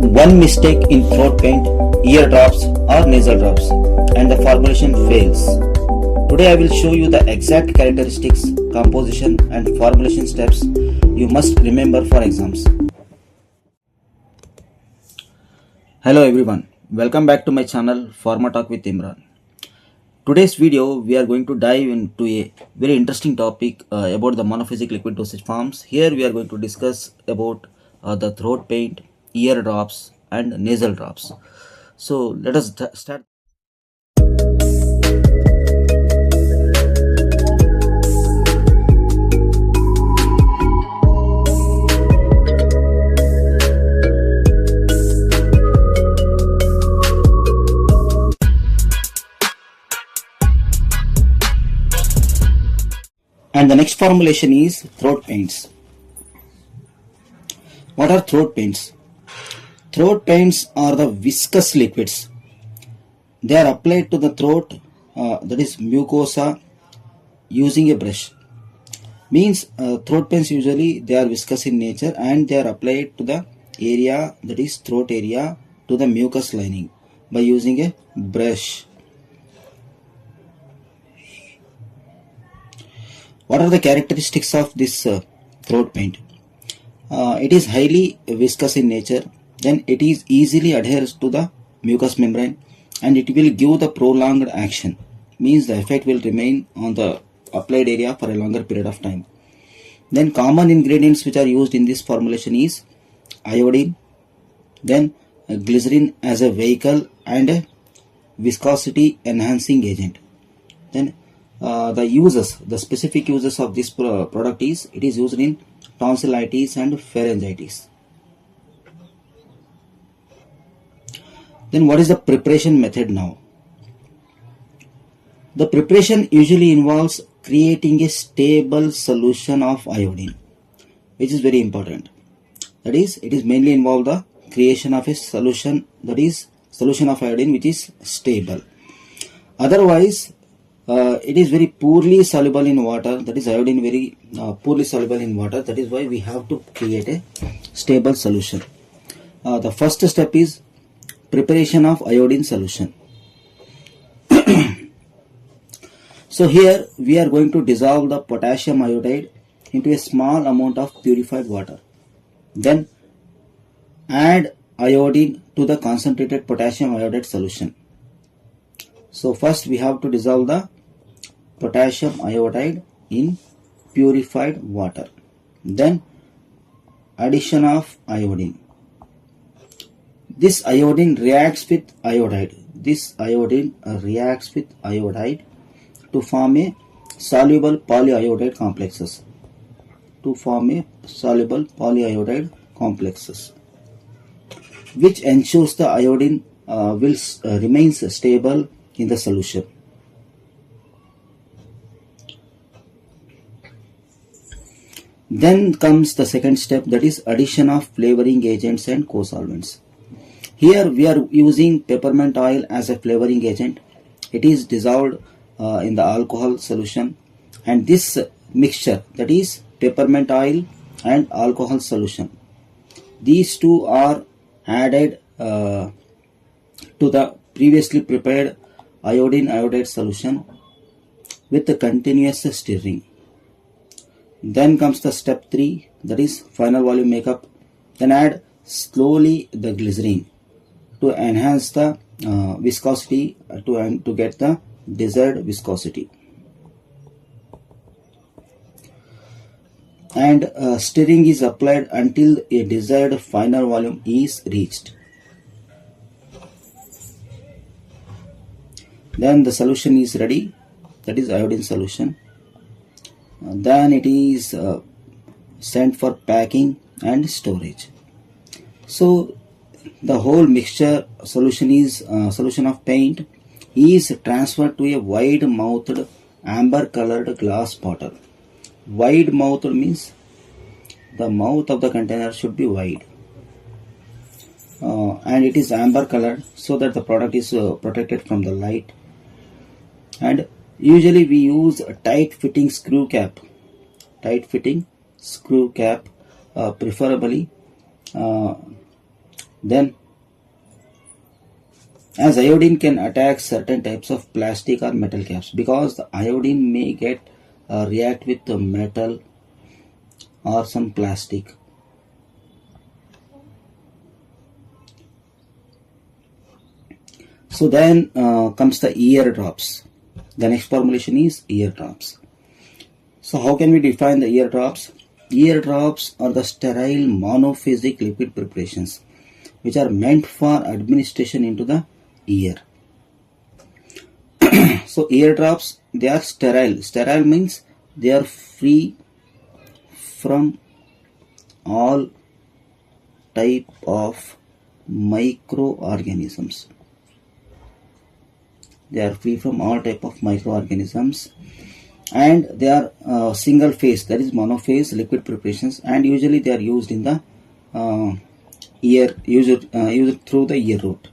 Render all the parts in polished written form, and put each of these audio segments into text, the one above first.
One mistake in throat paint, ear drops or nasal drops and the formulation fails. Today I will show you the exact characteristics, composition and formulation steps you must remember for exams. Hello everyone, welcome back to my channel Pharma Talk with Imran. Today's video we are going to dive into a very interesting topic about the monophasic liquid dosage forms. Here we are going to discuss about the throat paint, ear drops and nasal drops. So let us start. And the next formulation is throat paints. What are throat paints? Throat paints are the viscous liquids. They are applied to the throat, that is mucosa, using a brush. Means throat paints usually they are viscous in nature and they are applied to the area, that is throat area, to the mucous lining by using a brush. What are the characteristics of this throat paint? It is highly viscous in nature, then it is easily adheres to the mucous membrane and it will give the prolonged action. Means the effect will remain on the applied area for a longer period of time. Then common ingredients which are used in this formulation is iodine, then glycerin as a vehicle and a viscosity enhancing agent. Then the specific uses of this product is, it is used in tonsillitis and pharyngitis. Then what is the preparation method now? The preparation usually involves creating a stable solution of iodine, which is very important. That is, it is mainly involved the creation of a solution, that is solution of iodine which is stable. Otherwise, it is very poorly soluble in water, that is iodine very poorly soluble in water. That is why we have to create a stable solution. The first step is preparation of iodine solution. So here we are going to dissolve the potassium iodide into a small amount of purified water. Then add iodine to the concentrated potassium iodide solution. So first we have to dissolve the potassium iodide in purified water. Then addition of iodine. This iodine reacts with iodide. This iodine reacts with iodide to form a soluble polyiodide complexes. Which ensures the iodine will remains stable in the solution. Then comes the second step, that is addition of flavoring agents and co-solvents. Here we are using peppermint oil as a flavoring agent. It is dissolved in the alcohol solution, and this mixture, that is peppermint oil and alcohol solution, these two are added to the previously prepared iodine iodide solution with the continuous stirring. Then comes the step 3, that is final volume makeup. Then add slowly the glycerin to enhance the viscosity to get the desired viscosity. And stirring is applied until a desired final volume is reached. Then the solution is ready, that is iodine solution. Then it is sent for packing and storage. So the whole mixture solution is solution of paint is transferred to a wide mouthed amber colored glass bottle. Wide mouthed means the mouth of the container should be wide, and it is amber colored so that the product is protected from the light. And usually we use a tight fitting screw cap, preferably Then, as iodine can attack certain types of plastic or metal caps, because the iodine may get react with the metal or some plastic. So then comes the ear drops. The next formulation is ear drops. So how can we define the ear drops? Ear drops are the sterile monophasic liquid preparations which are meant for administration into the ear. So ear drops, they are sterile. Sterile means they are free from all type of microorganisms. They are free from all type of microorganisms, and they are single phase, that is monophase liquid preparations, and usually they are used in the used through the ear root.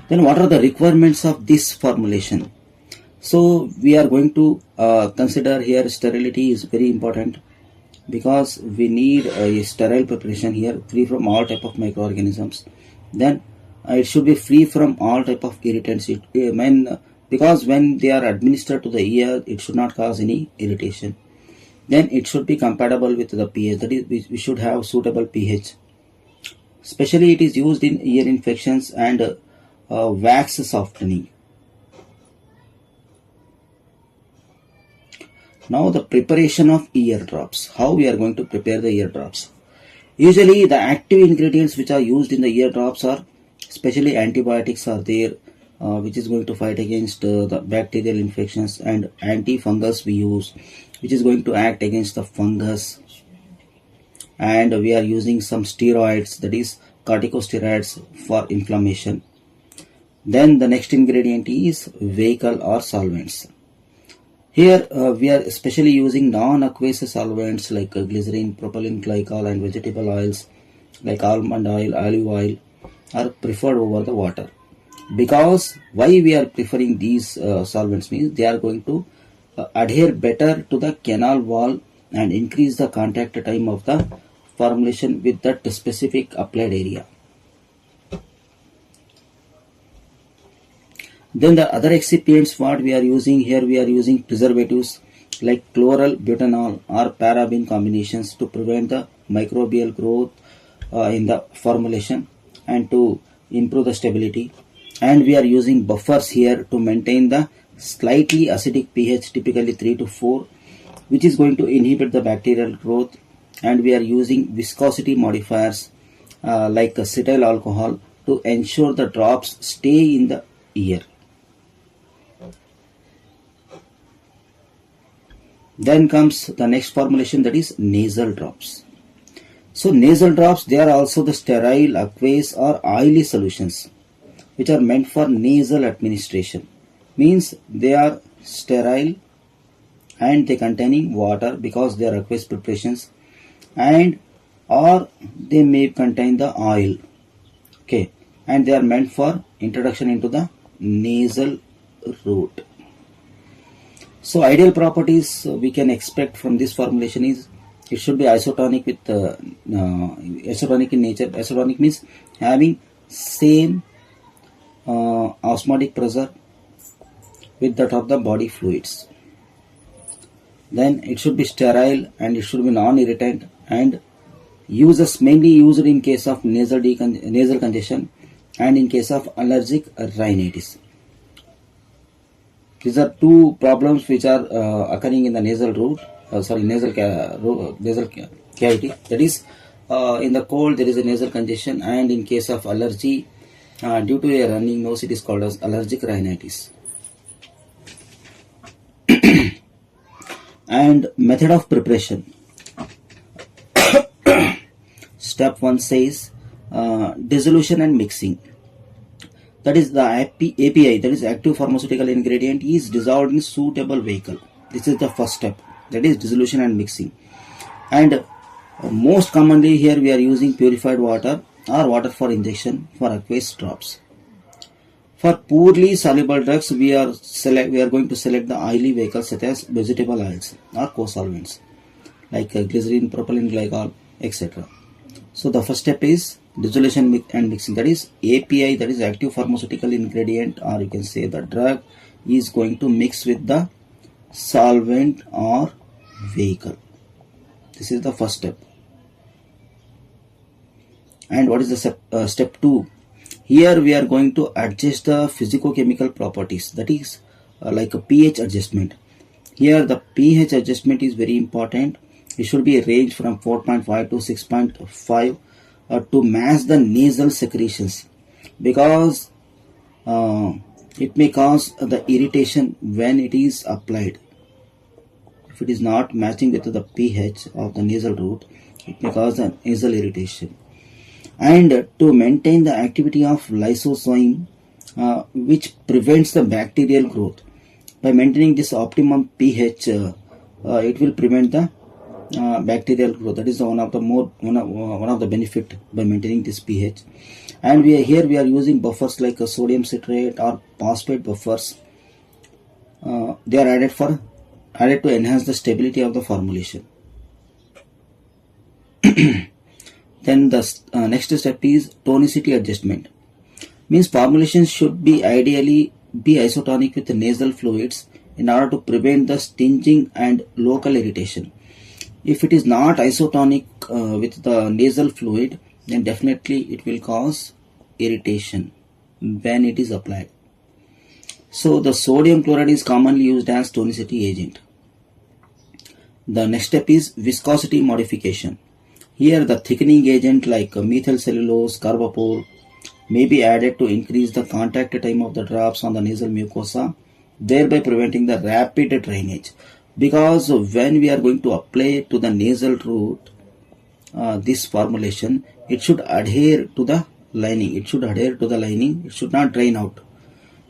Then what are the requirements of this formulation? So we are going to consider here sterility is very important, because we need a sterile preparation here, free from all type of microorganisms. Then it should be free from all type of irritants. Because when they are administered to the ear, it should not cause any irritation. Then it should be compatible with the pH, that is, we should have suitable pH. Especially it is used in ear infections and wax softening. Now the preparation of ear drops. How we are going to prepare the ear drops? Usually the active ingredients which are used in the ear drops are, especially antibiotics are there, which is going to fight against the bacterial infections, and antifungals we use, which is going to act against the fungus. And we are using some steroids, that is corticosteroids, for inflammation. Then the next ingredient is vehicle or solvents. Here we are especially using non-aqueous solvents like glycerin, propylene glycol, and vegetable oils like almond oil, olive oil are preferred over the water. Because why we are preferring these solvents means they are going to adhere better to the canal wall and increase the contact time of the formulation with that specific applied area. Then the other excipients what we are using here, we are using preservatives like chloral butanol or paraben combinations to prevent the microbial growth in the formulation and to improve the stability. And we are using buffers here to maintain the slightly acidic pH, typically 3 to 4, which is going to inhibit the bacterial growth. And we are using viscosity modifiers like acetyl alcohol to ensure the drops stay in the ear. Then comes the next formulation, that is nasal drops. So nasal drops, they are also the sterile, aqueous or oily solutions which are meant for nasal administration. Means they are sterile and they containing water because they are aqueous preparations, and or they may contain the oil. Okay, and they are meant for introduction into the nasal route. So ideal properties we can expect from this formulation is it should be isotonic with isotonic in nature. Isotonic means having same osmotic pressure with that of the body fluids. Then it should be sterile and it should be non-irritant, and mainly used in case of nasal congestion and in case of allergic rhinitis. These are two problems which are occurring in the nasal route, nasal cavity. That is, in the cold there is a nasal congestion, and in case of allergy due to a running nose, it is called as allergic rhinitis. And method of preparation. Step 1 says dissolution and mixing. That is the API, that is active pharmaceutical ingredient, is dissolved in suitable vehicle. This is the first step, that is dissolution and mixing. And most commonly here we are using purified water or water for injection for aqueous drops. For poorly soluble drugs, we are going to select the oily vehicles such as vegetable oils or co-solvents like glycerin, propylene glycol, etc. So the first step is dissolution and mixing, that is API, that is active pharmaceutical ingredient, or you can say the drug is going to mix with the solvent or vehicle. This is the first step. And what is the step 2? Here we are going to adjust the physicochemical properties, that is like a pH adjustment. Here the pH adjustment is very important. It should be a range from 4.5 to 6.5 to match the nasal secretions, because it may cause the irritation when it is applied. If it is not matching with the pH of the nasal root, it may cause the nasal irritation. And to maintain the activity of lysozyme, which prevents the bacterial growth. By maintaining this optimum pH, it will prevent the bacterial growth. That is one of the benefit by maintaining this pH. And we are using buffers like a sodium citrate or phosphate buffers. They are added to enhance the stability of the formulation. Then the next step is tonicity adjustment. Means formulation should be ideally be isotonic with the nasal fluids in order to prevent the stinging and local irritation. If it is not isotonic with the nasal fluid, then definitely it will cause irritation when it is applied. So the sodium chloride is commonly used as tonicity agent. The next step is viscosity modification. Here the thickening agent like methyl cellulose, carbapor may be added to increase the contact time of the drops on the nasal mucosa, thereby preventing the rapid drainage. Because when we are going to apply to the nasal root this formulation, it should adhere to the lining. It should not drain out.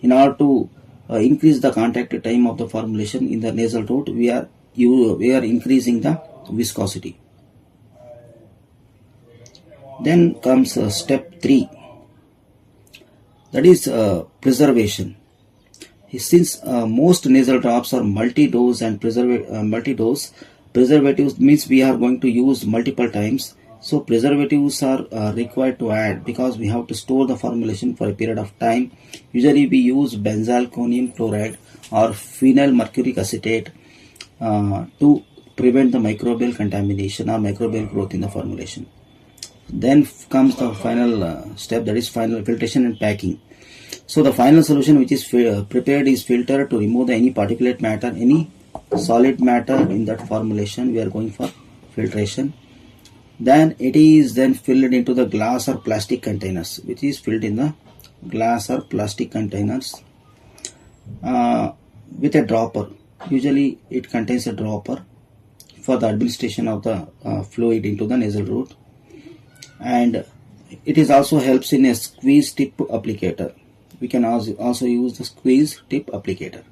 In order to increase the contact time of the formulation in the nasal root, we are increasing the viscosity. Then comes step 3, that is preservation. Since most nasal drops are multi-dose and preservatives means we are going to use multiple times. So preservatives are required to add, because we have to store the formulation for a period of time. Usually we use benzalkonium chloride or phenyl mercuric acetate to prevent the microbial contamination or microbial growth in the formulation. Then comes the final step, that is final filtration and packing. So the final solution which is prepared is filtered to remove any particulate matter, any solid matter in that formulation. We are going for filtration. Then it is then filled into the glass or plastic containers, which is filled in the glass or plastic containers with a dropper. Usually it contains a dropper for the administration of the fluid into the nasal root. And it is also helps in a squeeze tip applicator. We can also use the squeeze tip applicator.